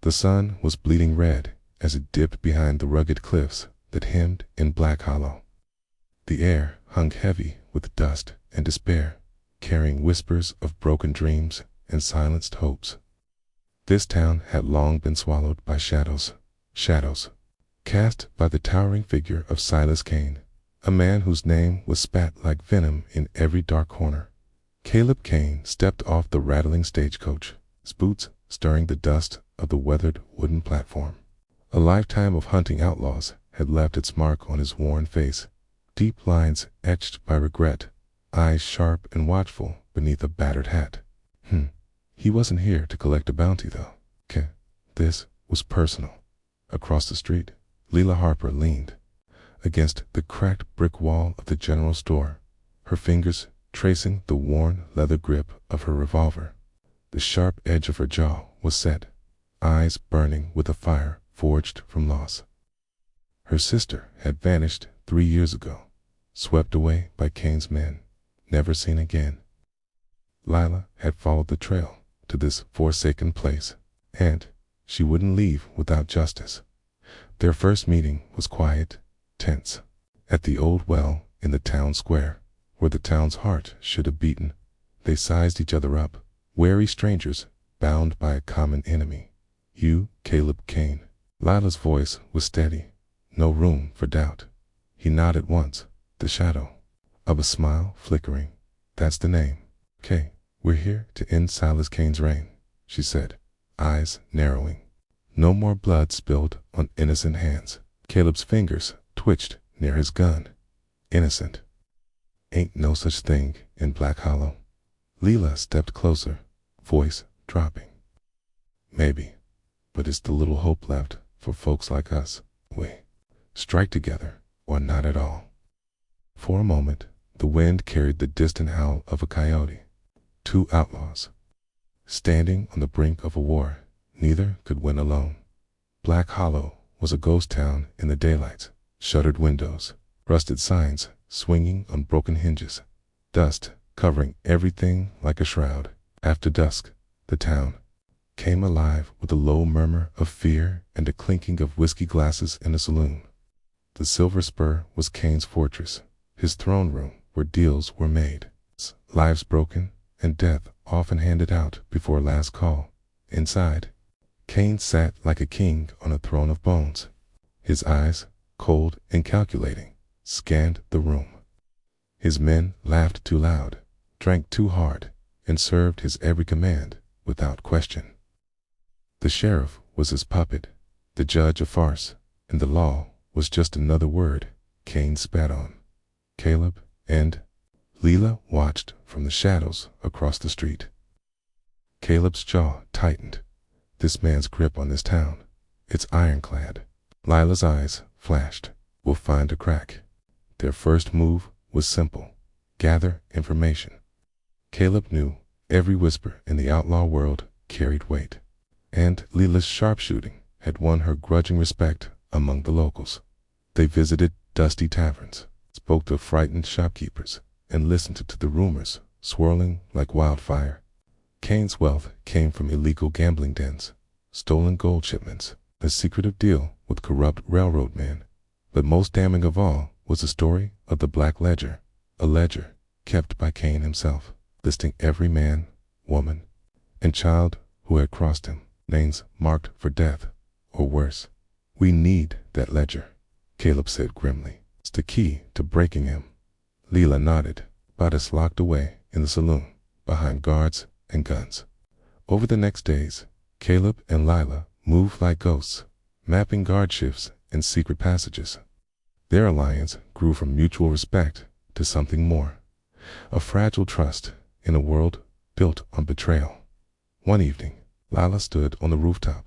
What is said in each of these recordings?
The sun was bleeding red as it dipped behind the rugged cliffs that hemmed in Black Hollow. The air hung heavy with dust and despair, carrying whispers of broken dreams and silenced hopes. This town had long been swallowed by shadows cast by the towering figure of Silas Kane, a man whose name was spat like venom in every dark corner. Caleb Kane stepped off the rattling stagecoach, his boots stirring the dust of the weathered wooden platform. A lifetime of hunting outlaws had left its mark on his worn face, deep lines etched by regret, eyes sharp and watchful beneath a battered hat. He wasn't here to collect a bounty, though. This was personal. Across the street, Lila Harper leaned against the cracked brick wall of the general store, her fingers tracing the worn leather grip of her revolver. The sharp edge of her jaw was set, eyes burning with a fire forged from loss. Her sister had vanished 3 years ago, swept away by Kane's men, never seen again. Lila had followed the trail to this forsaken place, and she wouldn't leave without justice. Their first meeting was quiet, tense, at the old well in the town square, where the town's heart should have beaten. They sized each other up, wary strangers bound by a common enemy. "You, Caleb Kane." Lila's voice was steady, no room for doubt. He nodded once, the shadow of a smile flickering. "That's the name. We're here to end Silas Kane's reign," she said, eyes narrowing. No more blood spilled on innocent hands. Caleb's fingers twitched near his gun. Innocent. Ain't no such thing in Black Hollow. Lila stepped closer, voice dropping. "Maybe, but it's the little hope left for folks like us. We strike together or not at all." For a moment, the wind carried the distant howl of a coyote. Two outlaws, standing on the brink of a war neither could win alone. Black Hollow was a ghost town in the daylight, shuttered windows, rusted signs swinging on broken hinges, dust covering everything like a shroud. After dusk, the town came alive with a low murmur of fear and a clinking of whiskey glasses in a saloon. The Silver Spur was Kane's fortress, his throne room where deals were made, lives broken, and death often handed out before last call. Inside, Kane sat like a king on a throne of bones. His eyes, cold and calculating, scanned the room. His men laughed too loud, drank too hard, and served his every command without question. The sheriff was his puppet, the judge a farce, and the law was just another word Kane spat on. Caleb and Lila watched from the shadows across the street. Caleb's jaw tightened. This man's grip on this town, it's ironclad. Lila's eyes flashed. "We'll find a crack." Their first move was simple: gather information. Caleb knew every whisper in the outlaw world carried weight, and Lila's sharpshooting had won her grudging respect among the locals. They visited dusty taverns, spoke to frightened shopkeepers, and listened to the rumors swirling like wildfire. Kane's wealth came from illegal gambling dens, stolen gold shipments, a secretive deal with corrupt railroad men. But most damning of all was the story of the Black Ledger, a ledger kept by Kane himself, listing every man, woman, and child who had crossed him, names marked for death or worse. "We need that ledger," Caleb said grimly. "It's the key to breaking him." Lila nodded, bodies locked away in the saloon, behind guards and guns. Over the next days, Caleb and Lila moved like ghosts, mapping guard shifts and secret passages. Their alliance grew from mutual respect to something more, a fragile trust in a world built on betrayal. One evening, Lila stood on the rooftop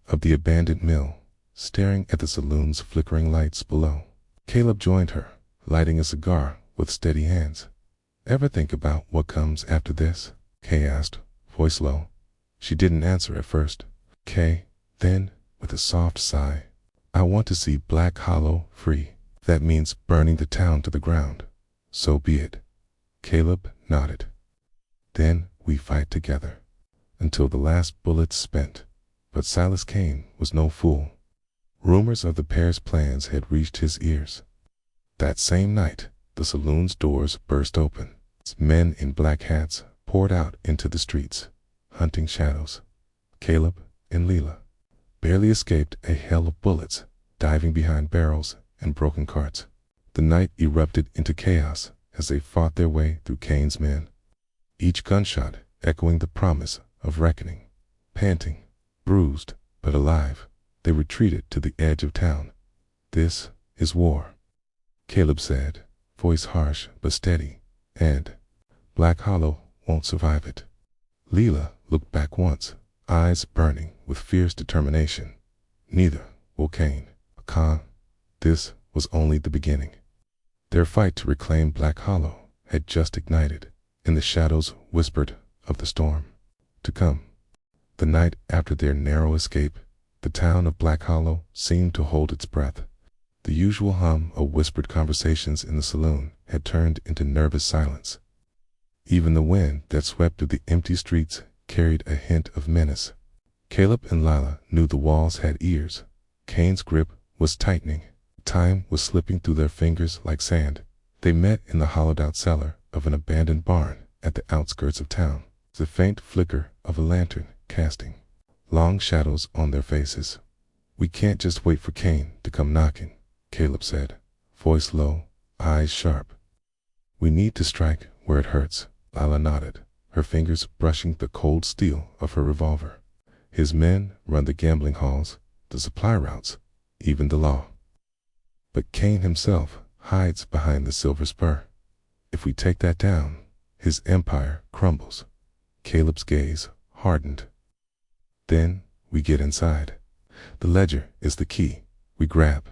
of the abandoned mill, staring at the saloon's flickering lights below. Caleb joined her, lighting a cigar with steady hands. "Ever think about what comes after this?" Kay asked, voice low. She didn't answer at first. Then, with a soft sigh, "I want to see Black Hollow free. That means burning the town to the ground." "So be it." Caleb nodded. "Then we fight together, until the last bullet's spent." But Silas Kane was no fool. Rumors of the pair's plans had reached his ears. That same night, the saloon's doors burst open. Men in black hats poured out into the streets, hunting shadows. Caleb and Lila barely escaped a hail of bullets, diving behind barrels and broken carts. The night erupted into chaos as they fought their way through Kane's men, each gunshot echoing the promise of reckoning. Panting, bruised, but alive, they retreated to the edge of town. "This is war," Caleb said, voice harsh but steady, "and Black Hollow won't survive it." Lila looked back once, eyes burning with fierce determination. "Neither will Kane." Khan, this was only the beginning. Their fight to reclaim Black Hollow had just ignited, and the shadows whispered of the storm to come. The night after their narrow escape, the town of Black Hollow seemed to hold its breath. The usual hum of whispered conversations in the saloon had turned into nervous silence. Even the wind that swept through the empty streets carried a hint of menace. Caleb and Lila knew the walls had ears. Kane's grip was tightening. Time was slipping through their fingers like sand. They met in the hollowed-out cellar of an abandoned barn at the outskirts of town. The faint flicker of a lantern casting long shadows on their faces. "We can't just wait for Kane to come knocking," Caleb said, voice low, eyes sharp. "We need to strike where it hurts." Lila nodded, her fingers brushing the cold steel of her revolver. "His men run the gambling halls, the supply routes, even the law. But Kane himself hides behind the silver spur. If we take that down, his empire crumbles." Caleb's gaze hardened. "Then we get inside. The ledger is the key. We grab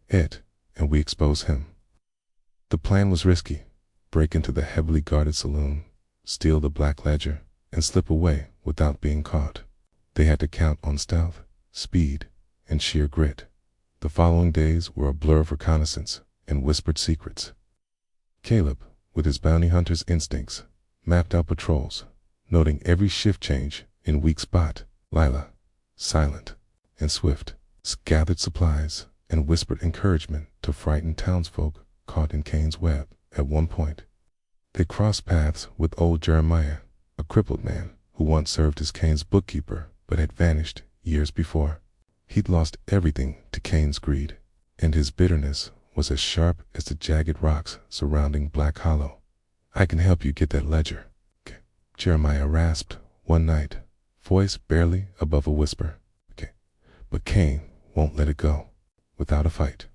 it, and we expose him." The plan was risky. Break into the heavily guarded saloon, steal the black ledger, and slip away without being caught. They had to count on stealth, speed, and sheer grit. The following days were a blur of reconnaissance and whispered secrets. Caleb, with his bounty hunter's instincts, mapped out patrols, noting every shift change in weak spot. Lila, silent and swift, gathered supplies and whispered encouragement to frightened townsfolk caught in Kane's web. At one point, they crossed paths with old Jeremiah, a crippled man who once served as Kane's bookkeeper but had vanished years before. He'd lost everything to Kane's greed, and his bitterness was as sharp as the jagged rocks surrounding Black Hollow. "I can help you get that ledger," Jeremiah rasped one night, voice barely above a whisper. "But Kane won't let it go without a fight.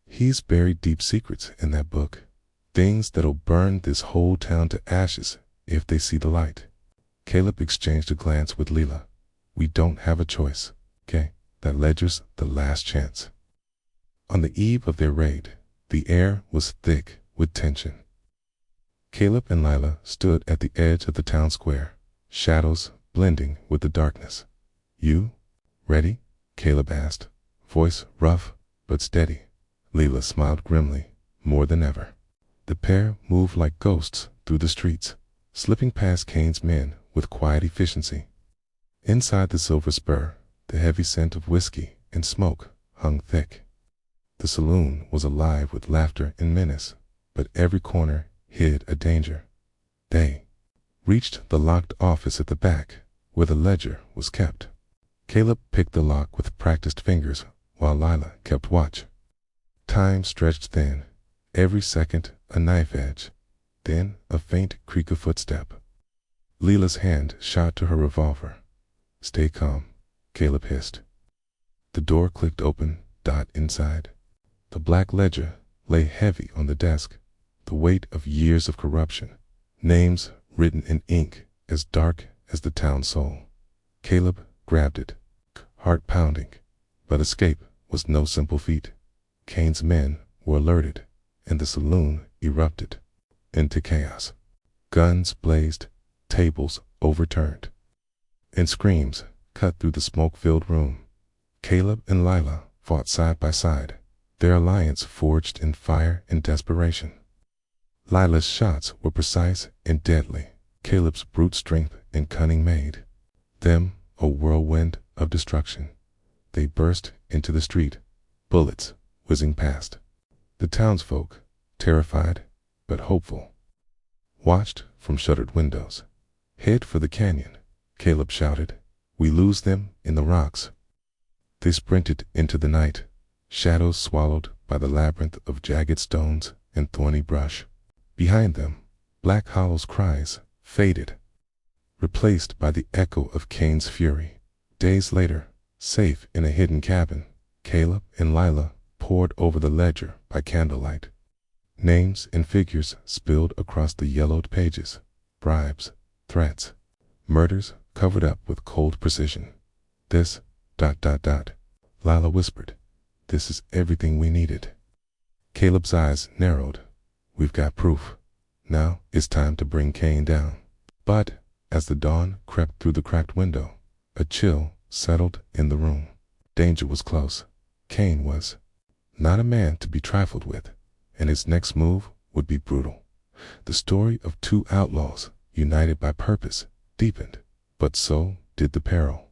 He's buried deep secrets in that book. Things that'll burn this whole town to ashes if they see the light." Caleb exchanged a glance with Lila. "We don't have a choice, okay? That ledger's the last chance." On the eve of their raid, the air was thick with tension. Caleb and Lila stood at the edge of the town square, shadows blending with the darkness. "You ready?" Caleb asked, voice rough but steady. Lila smiled grimly, more than ever. The pair moved like ghosts through the streets, slipping past Kane's men with quiet efficiency. Inside the silver spur, the heavy scent of whiskey and smoke hung thick. The saloon was alive with laughter and menace, but every corner hid a danger. They reached the locked office at the back, where the ledger was kept. Caleb picked the lock with practiced fingers, while Lila kept watch. Time stretched thin, every second a knife edge, then a faint creak of footstep. Lila's hand shot to her revolver. "Stay calm," Caleb hissed. The door clicked open, Dot inside. The black ledger lay heavy on the desk, the weight of years of corruption, names written in ink as dark as the town soul. Caleb grabbed it, heart pounding, but escape was no simple feat. Kane's men were alerted, and the saloon erupted into chaos. Guns blazed, tables overturned, and screams cut through the smoke-filled room. Caleb and Lila fought side by side, their alliance forged in fire and desperation. Lila's shots were precise and deadly. Caleb's brute strength and cunning made them a whirlwind of destruction. They burst into the street, bullets whizzing past. The townsfolk, terrified but hopeful, watched from shuttered windows. "Head for the canyon," Caleb shouted. "We lose them in the rocks." They sprinted into the night, shadows swallowed by the labyrinth of jagged stones and thorny brush. Behind them, Black Hollow's cries faded, replaced by the echo of Kane's fury. Days later, safe in a hidden cabin, Caleb and Lila pored over the ledger by candlelight. Names and figures spilled across the yellowed pages, bribes, threats, murders covered up with cold precision. "This, ... Lila whispered. "This is everything we needed." Caleb's eyes narrowed. "We've got proof. Now it's time to bring Kane down." But as the dawn crept through the cracked window, a chill settled in the room. Danger was close. Kane was not a man to be trifled with, and his next move would be brutal. The story of two outlaws, united by purpose, deepened, but so did the peril.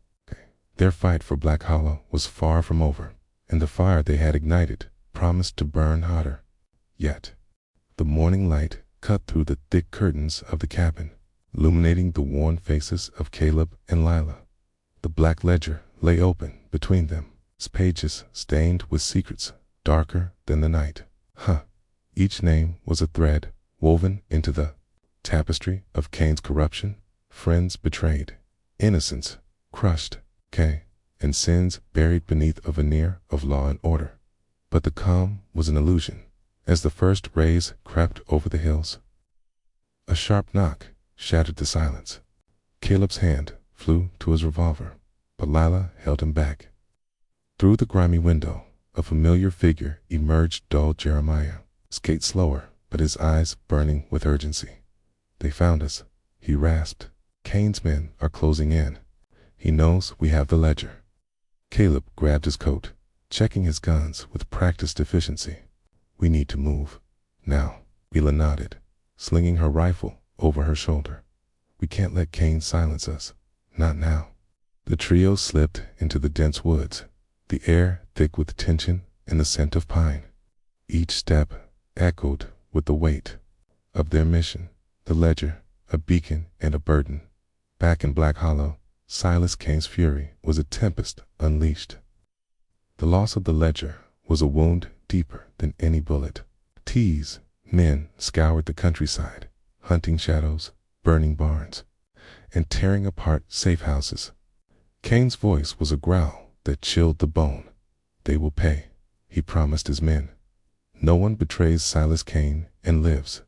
Their fight for Black Hollow was far from over, and the fire they had ignited promised to burn hotter. Yet, the morning light cut through the thick curtains of the cabin, illuminating the worn faces of Caleb and Lila. The black ledger lay open between them, its pages stained with secrets darker than the night. Each name was a thread woven into the tapestry of Kane's corruption, friends betrayed, innocence crushed, and sins buried beneath a veneer of law and order. But the calm was an illusion. As the first rays crept over the hills, a sharp knock shattered the silence. Caleb's hand flew to his revolver, but Lila held him back. Through the grimy window, a familiar figure emerged. Dull Jeremiah skated slower, but his eyes burning with urgency. "They found us," he rasped. "Kane's men are closing in. He knows we have the ledger." Caleb grabbed his coat, checking his guns with practiced efficiency. "We need to move. Now," Lila nodded, slinging her rifle over her shoulder. "We can't let Kane silence us. Not now." The trio slipped into the dense woods, the air thick with tension and the scent of pine. Each step echoed with the weight of their mission, the ledger, a beacon and a burden. Back in Black Hollow, Silas Kane's fury was a tempest unleashed. The loss of the ledger was a wound deeper than any bullet. Men scoured the countryside, hunting shadows, burning barns, and tearing apart safe houses. Kane's voice was a growl that chilled the bone. "They will pay," he promised his men. "No one betrays Silas Kane and lives."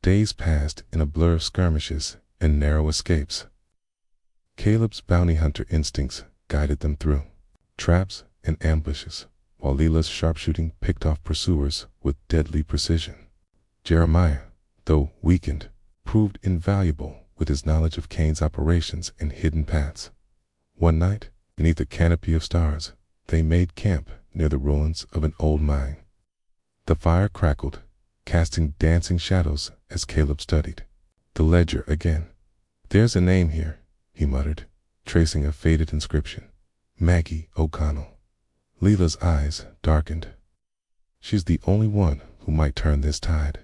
Days passed in a blur of skirmishes and narrow escapes. Caleb's bounty hunter instincts guided them through traps and ambushes, while Lila's sharpshooting picked off pursuers with deadly precision. Jeremiah, though weakened, proved invaluable with his knowledge of Kane's operations and hidden paths. One night, beneath a canopy of stars, they made camp near the ruins of an old mine. The fire crackled, casting dancing shadows as Caleb studied the ledger again. "There's a name here," he muttered, tracing a faded inscription. "Maggie O'Connell." Lila's eyes darkened. "She's the only one who might turn this tide."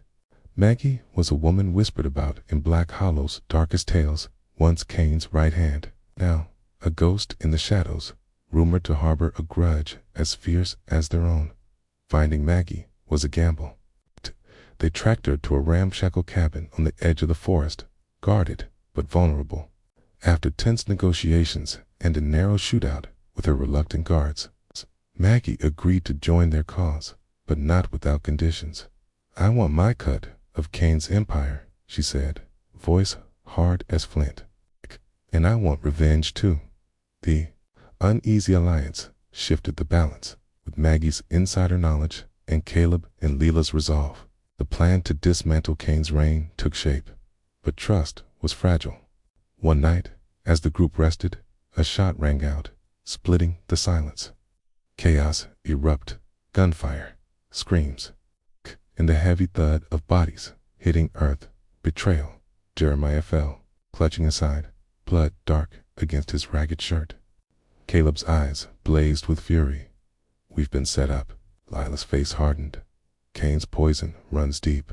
Maggie was a woman whispered about in Black Hollow's darkest tales, once Kane's right hand, now a ghost in the shadows, rumored to harbor a grudge as fierce as their own. Finding Maggie was a gamble. They tracked her to a ramshackle cabin on the edge of the forest, guarded but vulnerable. After tense negotiations and a narrow shootout with her reluctant guards, Maggie agreed to join their cause, but not without conditions. "I want my cut of Kane's empire," she said, voice hard as flint. "And I want revenge too." The uneasy alliance shifted the balance. With Maggie's insider knowledge and Caleb and Lila's resolve, the plan to dismantle Kane's reign took shape. But trust was fragile. One night, as the group rested, a shot rang out, splitting the silence. Chaos erupted, gunfire, screams, and the heavy thud of bodies hitting earth. Betrayal. Jeremiah fell, clutching aside, blood dark against his ragged shirt. Caleb's eyes blazed with fury. We've been set up. Lila's face hardened. Kane's poison runs deep.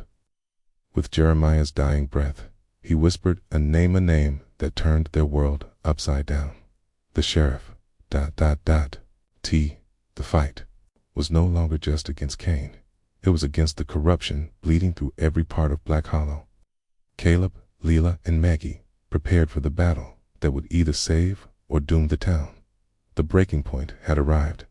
With Jeremiah's dying breath, he whispered a name that turned their world upside down. The sheriff. The fight was no longer just against Kane. It was against the corruption bleeding through every part of Black Hollow. Caleb, Lila, and Maggie prepared for the battle that would either save or doom the town. The breaking point had arrived.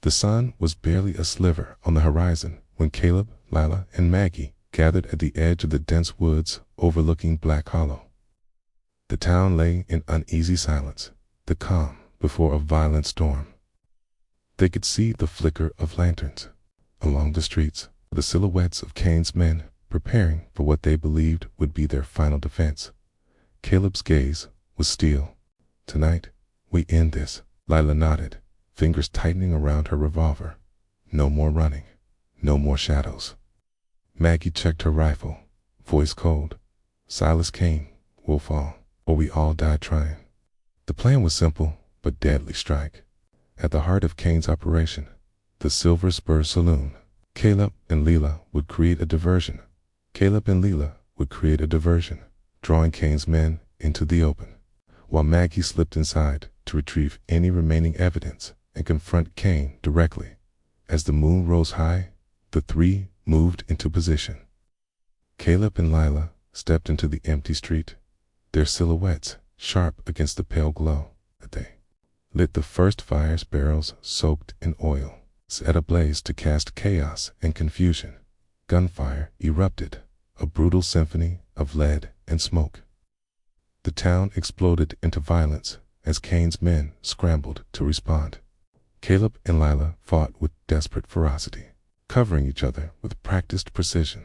The sun was barely a sliver on the horizon when Caleb, Lila, and Maggie gathered at the edge of the dense woods overlooking Black Hollow. The town lay in uneasy silence, the calm before a violent storm. They could see the flicker of lanterns along the streets, the silhouettes of Kane's men preparing for what they believed would be their final defense. Caleb's gaze was steel. Tonight, we end this. Lila nodded, fingers tightening around her revolver. No more running. No more shadows. Maggie checked her rifle, voice cold. Silas Kane will fall, or we all die trying. The plan was simple, but deadly. Strike at the heart of Kane's operation, the Silver Spur Saloon. Caleb and Lila would create a diversion. Drawing Kane's men into the open, while Maggie slipped inside to retrieve any remaining evidence and confront Kane directly. As the moon rose high, the three moved into position. Caleb and Lila stepped into the empty street, their silhouettes sharp against the pale glow. They lit the first fire's barrels soaked in oil, set ablaze to cast chaos and confusion. Gunfire erupted, a brutal symphony of lead and smoke. The town exploded into violence as Kane's men scrambled to respond. Caleb and Lila fought with desperate ferocity, covering each other with practiced precision.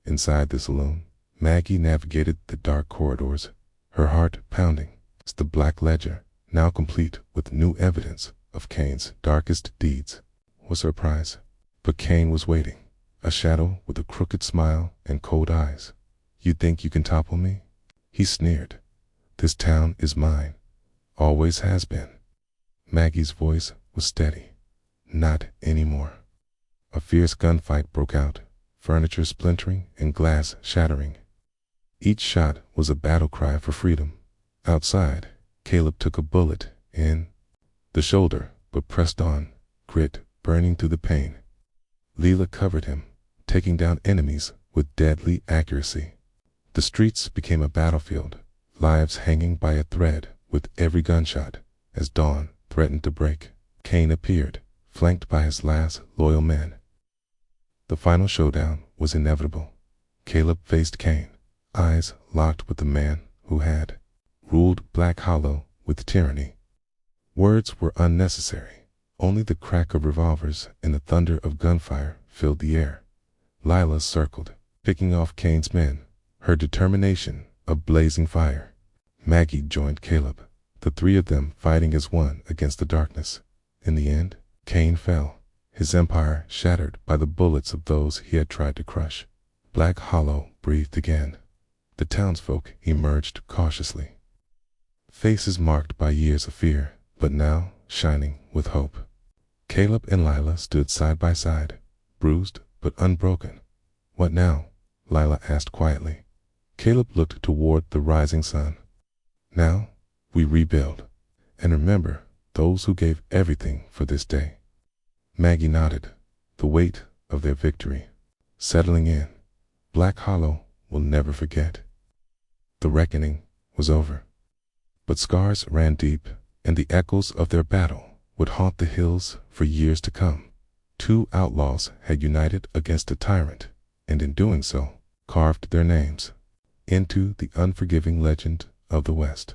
Inside the saloon, Maggie navigated the dark corridors, her heart pounding. The Black Ledger, now complete with new evidence of Kane's darkest deeds, was her prize. But Kane was waiting, a shadow with a crooked smile and cold eyes. You think you can topple me? He sneered. This town is mine. Always has been. Maggie's voice was steady. Not anymore. A fierce gunfight broke out, furniture splintering and glass shattering. Each shot was a battle cry for freedom. Outside, Caleb took a bullet in the shoulder, but pressed on, grit burning through the pain. Lila covered him, taking down enemies with deadly accuracy. The streets became a battlefield, lives hanging by a thread with every gunshot. As dawn threatened to break, Kane appeared, flanked by his last loyal men. The final showdown was inevitable. Caleb faced Kane, eyes locked with the man who had ruled Black Hollow with tyranny. Words were unnecessary. Only the crack of revolvers and the thunder of gunfire filled the air. Lila circled, picking off Kane's men, her determination a blazing fire. Maggie joined Caleb, the three of them fighting as one against the darkness. In the end, Kane fell, his empire shattered by the bullets of those he had tried to crush. Black Hollow breathed again. The townsfolk emerged cautiously, faces marked by years of fear, but now shining with hope. Caleb and Lila stood side by side, bruised but unbroken. What now? Lila asked quietly. Caleb looked toward the rising sun. Now, we rebuild, and remember those who gave everything for this day. Maggie nodded, the weight of their victory settling in. Black Hollow will never forget. The reckoning was over, but scars ran deep, and the echoes of their battle would haunt the hills for years to come. Two outlaws had united against a tyrant, and in doing so, carved their names into the unforgiving legend of the West.